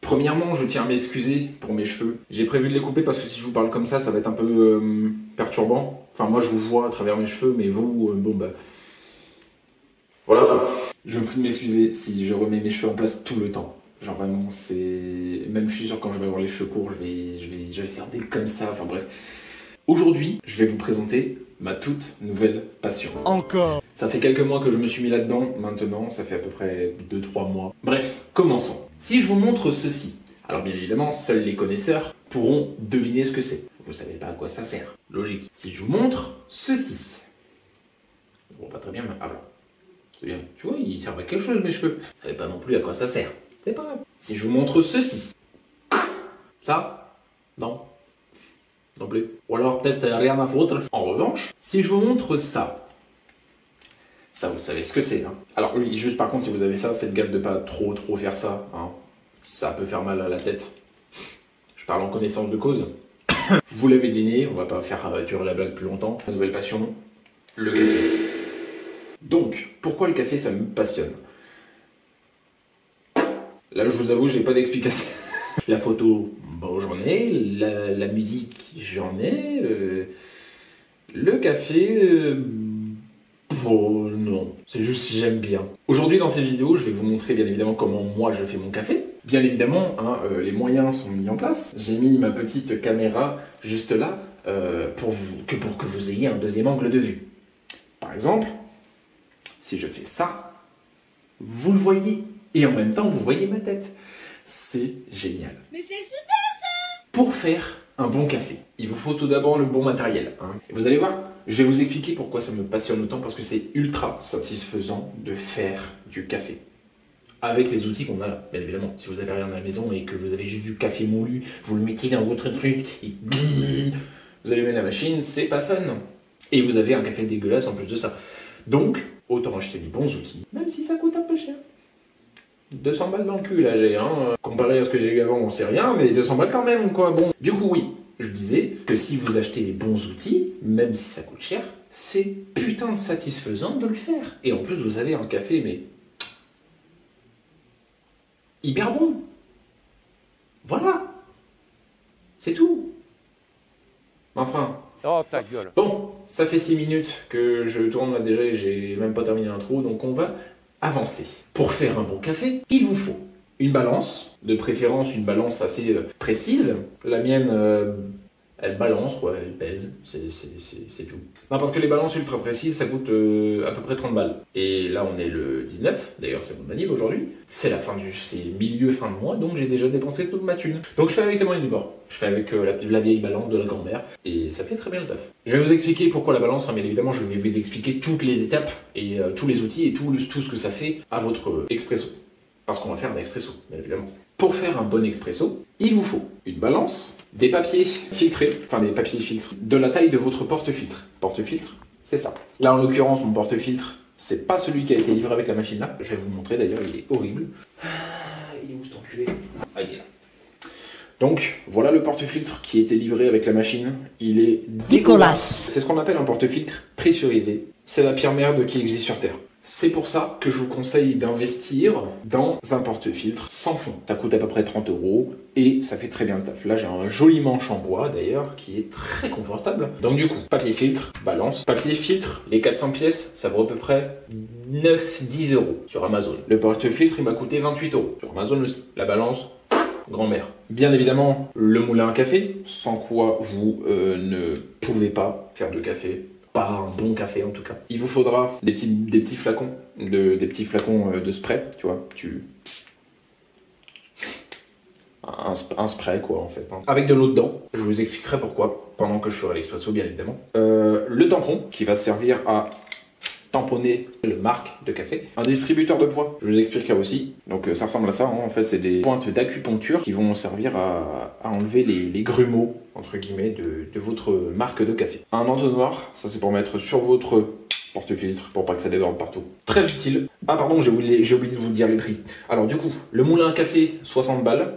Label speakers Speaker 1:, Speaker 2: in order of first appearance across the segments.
Speaker 1: Premièrement, je tiens à m'excuser pour mes cheveux. J'ai prévu de les couper parce que si je vous parle comme ça va être un peu perturbant. Enfin, moi je vous vois à travers mes cheveux, mais vous, bon bah... Voilà. Je vous prie de m'excuser si je remets mes cheveux en place tout le temps. Genre vraiment, c'est... Même je suis sûr quand je vais avoir les cheveux courts, je vais faire des comme ça, enfin bref. Aujourd'hui, je vais vous présenter ma toute nouvelle passion.
Speaker 2: Encore.
Speaker 1: Ça fait quelques mois que je me suis mis là-dedans, maintenant ça fait à peu près 2-3 mois. Bref, commençons. Si je vous montre ceci, alors bien évidemment, seuls les connaisseurs pourront deviner ce que c'est. Vous savez pas à quoi ça sert, logique. Si je vous montre ceci, bon pas très bien, mais ah voilà. C'est bien. Tu vois, ils servent à quelque chose mes cheveux. Vous savez pas non plus à quoi ça sert. C'est pas grave. Si je vous montre ceci, ça, non. Non plus. Ou alors peut-être rien à foutre. En revanche, si je vous montre ça, ça vous savez ce que c'est. Hein. Alors oui, juste par contre, si vous avez ça, faites gaffe de pas trop faire ça. Hein. Ça peut faire mal à la tête. Je parle en connaissance de cause. Vous l'avez deviné, on va pas faire durer la blague plus longtemps. Ma nouvelle passion, le café. Donc, pourquoi le café, ça me passionne? Là, je vous avoue, j'ai pas d'explication. La photo, bon, j'en ai. La musique, j'en ai. Le café, oh, non. C'est juste j'aime bien. Aujourd'hui, dans cette vidéo, je vais vous montrer bien évidemment comment moi je fais mon café. Bien évidemment, hein, les moyens sont mis en place. J'ai mis ma petite caméra juste là pour que vous ayez un deuxième angle de vue. Par exemple, si je fais ça, vous le voyez. Et en même temps, vous voyez ma tête. C'est génial.
Speaker 3: Mais c'est super ça!
Speaker 1: Pour faire un bon café, il vous faut tout d'abord le bon matériel. Hein. Et vous allez voir, je vais vous expliquer pourquoi ça me passionne autant, parce que c'est ultra satisfaisant de faire du café. Avec les outils qu'on a là, bien évidemment. Si vous avez rien à la maison et que vous avez juste du café moulu, vous le mettez dans votre truc, et vous allumez la machine, c'est pas fun. Et vous avez un café dégueulasse en plus de ça. Donc, autant acheter des bons outils, même si ça coûte un peu cher. 200 balles dans le cul là j'ai, hein. Comparé à ce que j'ai eu avant, on sait rien, mais 200 balles quand même quoi. Bon, du coup oui, je disais que si vous achetez les bons outils, même si ça coûte cher, c'est putain de satisfaisant de le faire. Et en plus vous avez un café mais hyper bon. Voilà, c'est tout. Enfin.
Speaker 2: Oh ta gueule.
Speaker 1: Bon, ça fait 6 minutes que je tourne là déjà et j'ai même pas terminé l'intro, donc on va avancer. Pour faire un bon café, il vous faut une balance, de préférence une balance assez précise. La mienne, elle balance quoi, elle pèse, c'est tout. Non, parce que les balances ultra précises, ça coûte à peu près 30 balles. Et là on est le 19, d'ailleurs c'est mon anniv aujourd'hui. C'est milieu fin de mois, donc j'ai déjà dépensé toute ma thune. Donc je fais avec les moyens du bord. Je fais avec la vieille balance de la grand-mère, et ça fait très bien le taf. Je vais vous expliquer pourquoi la balance, hein, bien évidemment je vais vous expliquer toutes les étapes, et tous les outils, et tout ce que ça fait à votre expresso. Parce qu'on va faire un expresso, bien évidemment. Pour faire un bon expresso, il vous faut une balance, des papiers filtrés, enfin des papiers filtres, de la taille de votre porte-filtre. Porte-filtre, c'est ça. Là en l'occurrence, mon porte-filtre, c'est pas celui qui a été livré avec la machine là. Je vais vous montrer d'ailleurs, il est horrible. Il est où cet enculé? Ah, il est là. Donc, voilà le porte-filtre qui a été livré avec la machine. Il est dégueulasse. C'est ce qu'on appelle un porte-filtre pressurisé. C'est la pire merde qui existe sur Terre. C'est pour ça que je vous conseille d'investir dans un porte-filtre sans fond. Ça coûte à peu près 30 € et ça fait très bien le taf. Là, j'ai un joli manche en bois d'ailleurs qui est très confortable. Donc du coup, papier filtre, balance. Papier filtre, les 400 pièces, ça vaut à peu près 9-10 € sur Amazon. Le porte-filtre, il m'a coûté 28 € sur Amazon aussi. La balance, grand-mère. Bien évidemment, le moulin à café, sans quoi vous ne pouvez pas faire de café. Pas un bon café en tout cas. Il vous faudra des petits flacons, de spray, tu vois, un spray quoi en fait. Hein. Avec de l'eau dedans, je vous expliquerai pourquoi, pendant que je ferai l'expresso bien évidemment. Le tampon qui va servir à tamponner le marque de café. Un distributeur de poids, je vous expliquerai aussi. Donc ça ressemble à ça, hein. En fait c'est des pointes d'acupuncture qui vont servir à enlever les grumeaux, entre guillemets, de votre marque de café. Un entonnoir, ça c'est pour mettre sur votre porte-filtre, pour pas que ça déborde partout. Très utile. Ah pardon, j'ai oublié de vous dire les prix. Alors du coup, le moulin à café, 60 balles.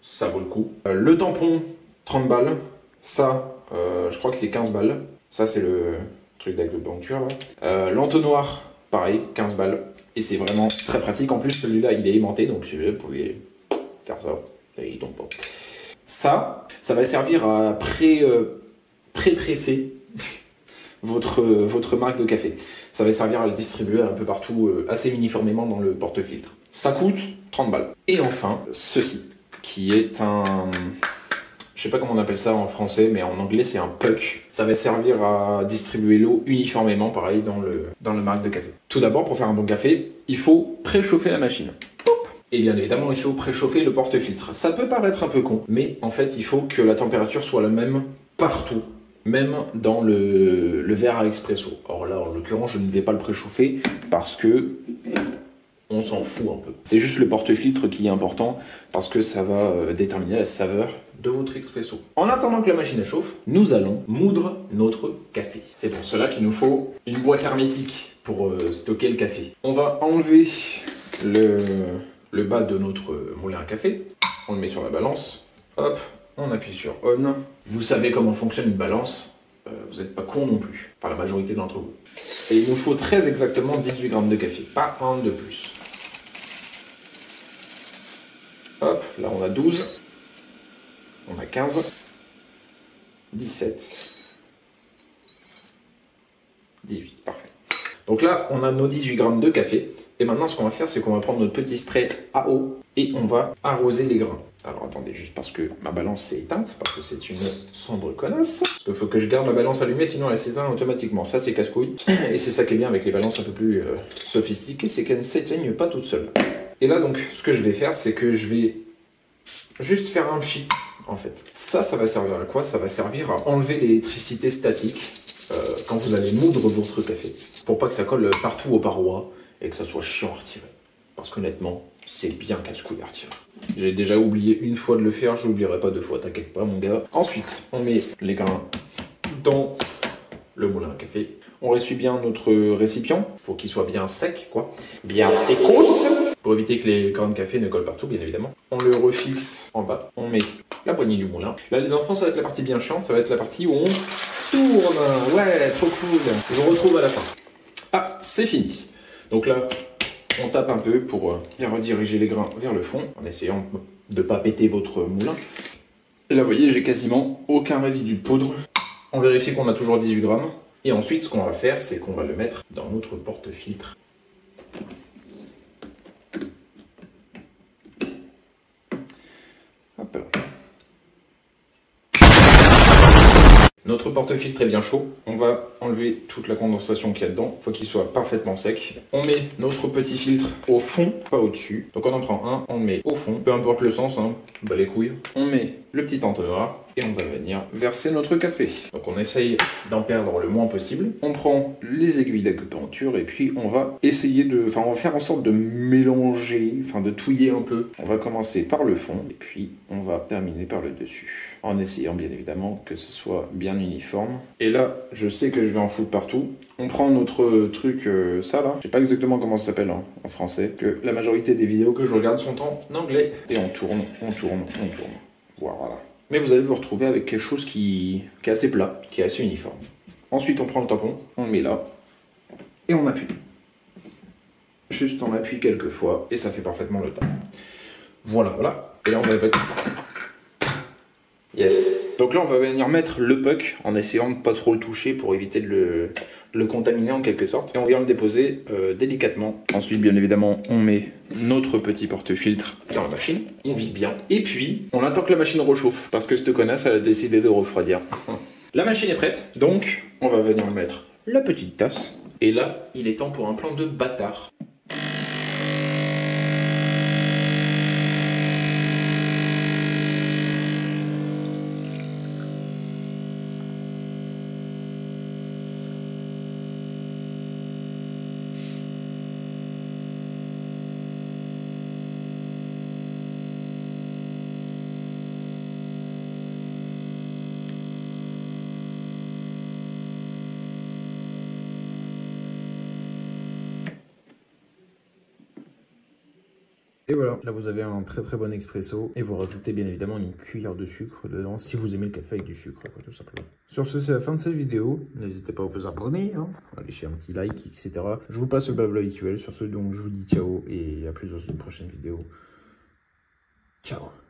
Speaker 1: Ça vaut le coup. Le tampon, 30 balles. Ça, je crois que c'est 15 balles. Ça c'est le truc d'acupuncture là. L'entonnoir, pareil, 15 balles. Et c'est vraiment très pratique. En plus, celui-là, il est aimanté, donc vous pouvez faire ça. Et donc pas. Ça va servir à pré-presser votre marque de café. Ça va servir à le distribuer un peu partout, assez uniformément dans le porte-filtre. Ça coûte 30 balles. Et enfin, ceci, qui est un... Je sais pas comment on appelle ça en français, mais en anglais c'est un puck. Ça va servir à distribuer l'eau uniformément, pareil, dans le marque de café. Tout d'abord, pour faire un bon café, il faut préchauffer la machine. Et bien évidemment, il faut préchauffer le porte-filtre. Ça peut paraître un peu con, mais en fait, il faut que la température soit la même partout. Même dans le verre à expresso. Or là, en l'occurrence, je ne vais pas le préchauffer parce que on s'en fout un peu. C'est juste le porte-filtre qui est important parce que ça va déterminer la saveur de votre expresso. En attendant que la machine chauffe, nous allons moudre notre café. C'est pour cela qu'il nous faut une boîte hermétique pour stocker le café. On va enlever le bas de notre moulin à café. On le met sur la balance. Hop. On appuie sur On. Vous savez comment fonctionne une balance. Vous n'êtes pas con non plus. Enfin, la majorité d'entre vous. Et il nous faut très exactement 18 grammes de café. Pas un de plus. Hop, là on a 12. On a 15. 17. 18, parfait. Donc là, on a nos 18 grammes de café. Et maintenant, ce qu'on va faire, c'est qu'on va prendre notre petit spray à eau et on va arroser les grains. Alors attendez, juste parce que ma balance est éteinte, parce que c'est une sombre connasse. Parce qu'il faut que je garde la balance allumée, sinon elle s'éteint automatiquement. Ça, c'est casse-couille. Et c'est ça qui est bien avec les balances un peu plus sophistiquées, c'est qu'elles ne s'éteignent pas toutes seules. Et là, donc, ce que je vais faire, c'est que je vais juste faire un pchit, en fait. Ça va servir à quoi? Ça va servir à enlever l'électricité statique quand vous allez moudre votre café. Pour pas que ça colle partout aux parois et que ça soit chiant à retirer. Parce qu'honnêtement, c'est bien casse-couille à retirer. J'ai déjà oublié une fois de le faire, je n'oublierai pas deux fois, t'inquiète pas mon gars. Ensuite, on met les grains dans le moulin à café. On essuie bien notre récipient, faut qu'il soit bien sec, quoi. Bien secos, pour éviter que les grains de café ne collent partout, bien évidemment. On le refixe en bas, on met la poignée du moulin. Là, les enfants, ça va être la partie bien chiante, ça va être la partie où on tourne. Ouais, trop cool. Je vous retrouve à la fin. Ah, c'est fini. Donc là, on tape un peu pour bien rediriger les grains vers le fond, en essayant de ne pas péter votre moulin. Et là, vous voyez, j'ai quasiment aucun résidu de poudre. On vérifie qu'on a toujours 18 grammes. Et ensuite, ce qu'on va faire, c'est qu'on va le mettre dans notre porte-filtre. Hop là. Notre porte-filtre est bien chaud. On va enlever toute la condensation qu'il y a dedans. Il faut qu'il soit parfaitement sec. On met notre petit filtre au fond, pas au-dessus. Donc on en prend un, on le met au fond. Peu importe le sens, hein, bah les couilles. On met le petit entonnoir et on va venir verser notre café. Donc on essaye d'en perdre le moins possible. On prend les aiguilles d'acupuncture et puis on va essayer de... Enfin, on va faire en sorte de mélanger, enfin de touiller un peu. On va commencer par le fond et puis on va terminer par le dessus. En essayant bien évidemment que ce soit bien uniforme. Et là, je sais que je vais en foutre partout. On prend notre truc, ça là. Je sais pas exactement comment ça s'appelle hein, en français. Que la majorité des vidéos que je regarde sont en anglais. Et on tourne, on tourne, on tourne. Voilà. Mais vous allez vous retrouver avec quelque chose qui est assez plat, qui est assez uniforme. Ensuite, on prend le tampon, on le met là. Et on appuie. Juste on appuie quelques fois et ça fait parfaitement le tas. Voilà, voilà. Et là, on va mettre... Yes. Donc là, on va venir mettre le puck en essayant de pas trop le toucher pour éviter de le contaminer en quelque sorte. Et on vient le déposer délicatement. Ensuite, bien évidemment, on met notre petit porte-filtre dans la machine. On visse bien. Et puis, on attend que la machine rechauffe. Parce que cette connasse, elle a décidé de refroidir. La machine est prête. Donc, on va venir mettre la petite tasse. Et là, il est temps pour un plan de bâtard. Et voilà, là vous avez un très très bon expresso et vous rajoutez bien évidemment une cuillère de sucre dedans si vous aimez le café avec du sucre, quoi, tout simplement. Sur ce, c'est la fin de cette vidéo. N'hésitez pas à vous abonner, hein, à lâcher un petit like, etc. Je vous passe le blabla habituel. Sur ce, donc je vous dis ciao et à plus dans une prochaine vidéo. Ciao.